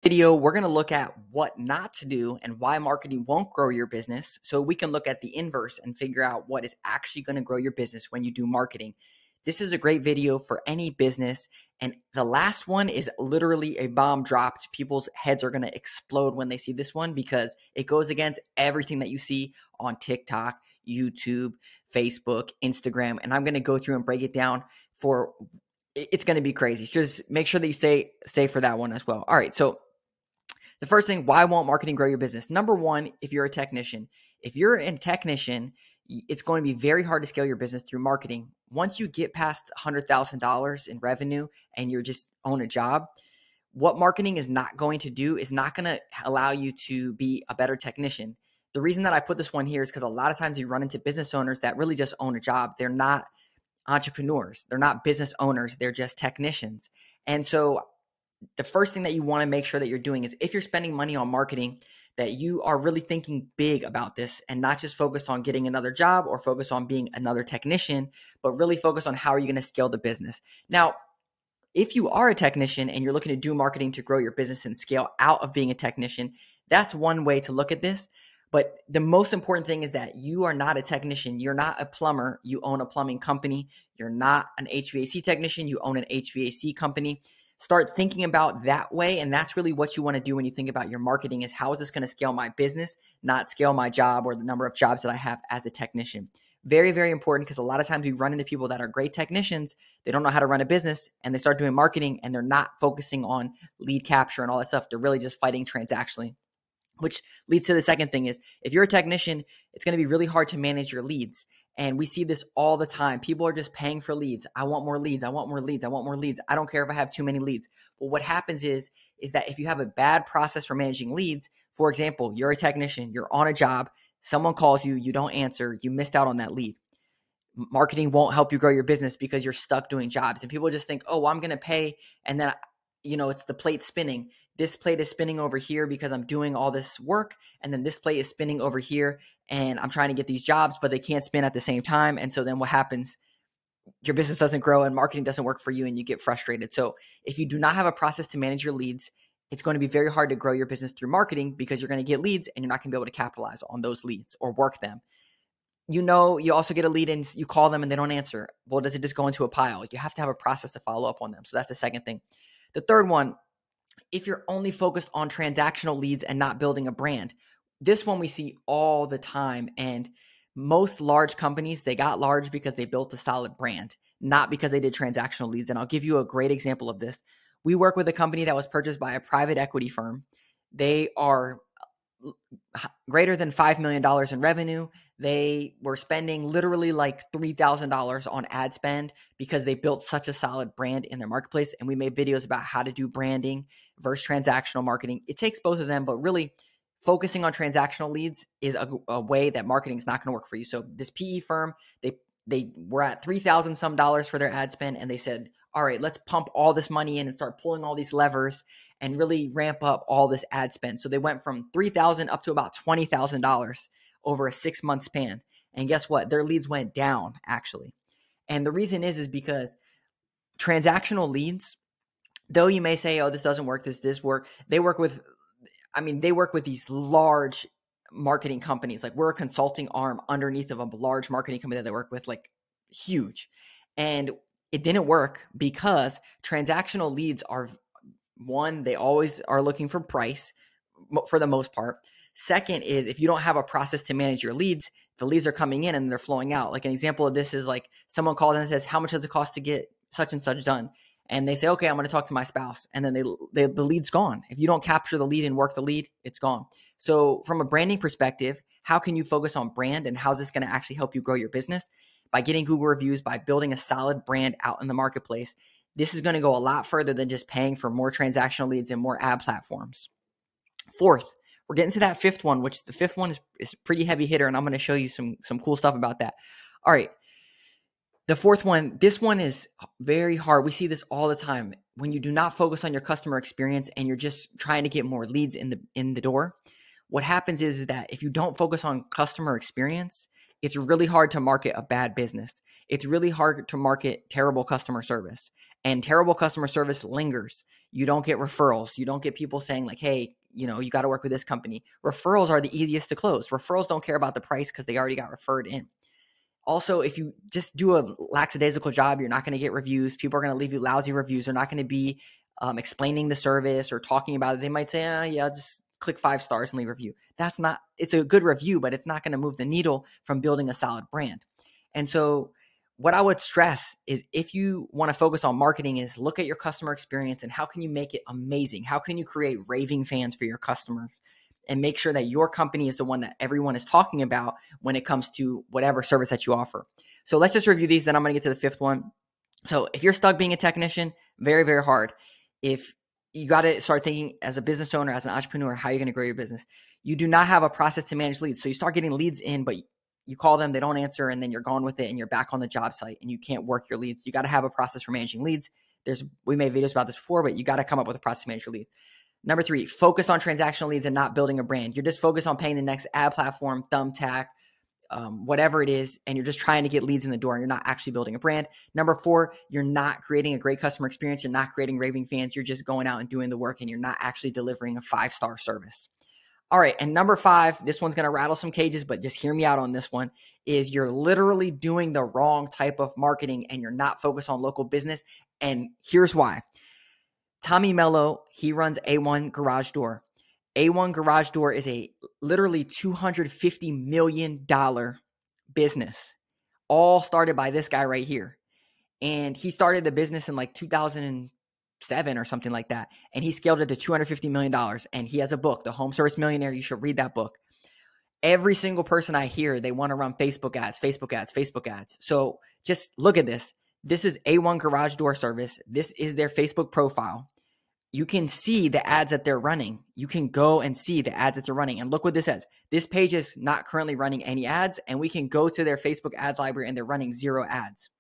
Video, we're going to look at what not to do and why marketing won't grow your business, so we can look at the inverse and figure out what is actually going to grow your business when you do marketing. This is a great video for any business, and the last one is literally a bomb dropped. People's heads are going to explode when they see this one because it goes against everything that you see on TikTok, YouTube, Facebook, Instagram, and I'm going to go through and break it down for it's going to be crazy. Just make sure that you stay for that one as well. All right, so the first thing, why won't marketing grow your business? Number one, if you're a technician. If you're a technician, it's going to be very hard to scale your business through marketing. Once you get past $100,000 in revenue and you're just own a job, what marketing is not going to do is not going to allow you to be a better technician. The reason that I put this one here is because a lot of times you run into business owners that really just own a job. They're not entrepreneurs. They're not business owners. They're just technicians. And so the first thing that you want to make sure that you're doing is if you're spending money on marketing, that you are really thinking big about this and not just focus on getting another job or focus on being another technician, but really focus on how are you going to scale the business. Now, if you are a technician and you're looking to do marketing to grow your business and scale out of being a technician, that's one way to look at this. But the most important thing is that you are not a technician. You're not a plumber. You own a plumbing company. You're not an HVAC technician. You own an HVAC company. Start thinking about that way. And that's really what you want to do when you think about your marketing is how is this going to scale my business, not scale my job or the number of jobs that I have as a technician. Very, very important because a lot of times we run into people that are great technicians. They don't know how to run a business and they start doing marketing and they're not focusing on lead capture and all that stuff. They're really just fighting transactionally, which leads to the second thing is if you're a technician, it's going to be really hard to manage your leads. And we see this all the time. People are just paying for leads. I want more leads. I want more leads. I want more leads. I don't care if I have too many leads. But what happens is that if you have a bad process for managing leads, for example, you're a technician, you're on a job, someone calls you, you don't answer, you missed out on that lead. Marketing won't help you grow your business because you're stuck doing jobs. And people just think, oh, well, I'm going to pay. And then it's the plate spinning. This plate is spinning over here because I'm doing all this work. And then this plate is spinning over here and I'm trying to get these jobs, but they can't spin at the same time. And so then what happens? Your business doesn't grow and marketing doesn't work for you and you get frustrated. So if you do not have a process to manage your leads, it's going to be very hard to grow your business through marketing because you're going to get leads and you're not going to be able to capitalize on those leads or work them. You also get a lead and you call them and they don't answer. Well, does it just go into a pile? You have to have a process to follow up on them. So that's the second thing. The third one, if you're only focused on transactional leads and not building a brand, this one we see all the time. And most large companies, they got large because they built a solid brand, not because they did transactional leads. And I'll give you a great example of this. We work with a company that was purchased by a private equity firm. They are greater than $5 million in revenue. They were spending literally like $3,000 on ad spend because they built such a solid brand in their marketplace. And we made videos about how to do branding versus transactional marketing. It takes both of them, but really focusing on transactional leads is a way that marketing is not going to work for you. So this PE firm, they were at $3,000 some dollars for their ad spend. And they said, all right, let's pump all this money in and start pulling all these levers and really ramp up all this ad spend. So they went from $3,000 up to about $20,000 over a 6-month span. And guess what? Their leads went down actually. And the reason is because transactional leads, though you may say, oh, this doesn't work, this work. They work with these large marketing companies. Like we're a consulting arm underneath of a large marketing company that they work with, like huge. And it didn't work because transactional leads are one, they always are looking for price for the most part. Second is if you don't have a process to manage your leads, the leads are coming in and they're flowing out. Like an example of this is like someone calls and says, how much does it cost to get such and such done? And they say, okay, I'm going to talk to my spouse. And then the lead's gone. If you don't capture the lead and work the lead, it's gone. So from a branding perspective, how can you focus on brand and how's this going to actually help you grow your business? By getting Google reviews, by building a solid brand out in the marketplace. This is going to go a lot further than just paying for more transactional leads and more ad platforms. Fourth, we're getting to that fifth one, which the fifth one is pretty heavy hitter, and I'm going to show you some cool stuff about that. All right. The fourth one, this one is very hard. We see this all the time. When you do not focus on your customer experience and you're just trying to get more leads in the door, what happens is that if you don't focus on customer experience, it's really hard to market a bad business. It's really hard to market terrible customer service. And terrible customer service lingers. You don't get referrals. You don't get people saying like, hey, you know, you got to work with this company. Referrals are the easiest to close. Referrals don't care about the price because they already got referred in. Also, if you just do a lackadaisical job, you're not going to get reviews. People are going to leave you lousy reviews. They're not going to be explaining the service or talking about it. They might say, yeah, just click 5 stars and leave a review. That's not, it's a good review, but it's not going to move the needle from building a solid brand. And so what I would stress is if you want to focus on marketing is look at your customer experience and how can you make it amazing? How can you create raving fans for your customers and make sure that your company is the one that everyone is talking about when it comes to whatever service that you offer? So let's just review these. Then I'm going to get to the 5th one. So if you're stuck being a technician, very, very hard. If you got to start thinking as a business owner, as an entrepreneur, how you're going to grow your business. You do not have a process to manage leads. So you start getting leads in, but you call them, they don't answer, and then you're gone with it and you're back on the job site and you can't work your leads. You got to have a process for managing leads. We made videos about this before, but you got to come up with a process to manage your leads. Number 3, focus on transactional leads and not building a brand. You're just focused on paying the next ad platform, Thumbtack, whatever it is, and you're just trying to get leads in the door and you're not actually building a brand. Number 4, you're not creating a great customer experience. You're not creating raving fans. You're just going out and doing the work and you're not actually delivering a 5-star service. All right. And number 5, this one's going to rattle some cages, but just hear me out on this one, is you're literally doing the wrong type of marketing and you're not focused on local business. And here's why. Tommy Mello, he runs A1 Garage Door. A1 Garage Door is a literally $250 million business, all started by this guy right here. And he started the business in like 2007 or something like that. And he scaled it to $250 million. And he has a book, The Home Service Millionaire. You should read that book. Every single person I hear, they want to run Facebook ads, Facebook ads, Facebook ads. So just look at this. This is A1 Garage Door Service. This is their Facebook profile. You can see the ads that they're running. You can go and see the ads that they're running. And look what this says. This page is not currently running any ads. And we can go to their Facebook ads library and they're running 0 ads.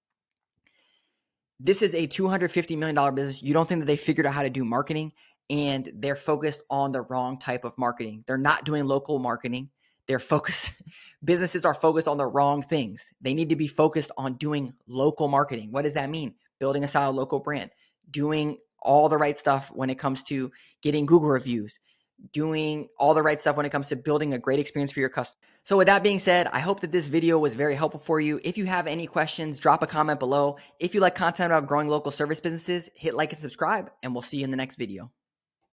This is a $250 million business. You don't think that they figured out how to do marketing, and they're focused on the wrong type of marketing. They're not doing local marketing. Businesses are focused on the wrong things. They need to be focused on doing local marketing. What does that mean? Building a solid local brand, doing all the right stuff when it comes to getting Google reviews, doing all the right stuff when it comes to building a great experience for your customers. So with that being said, I hope that this video was very helpful for you. If you have any questions, drop a comment below. If you like content about growing local service businesses, hit like and subscribe, and we'll see you in the next video.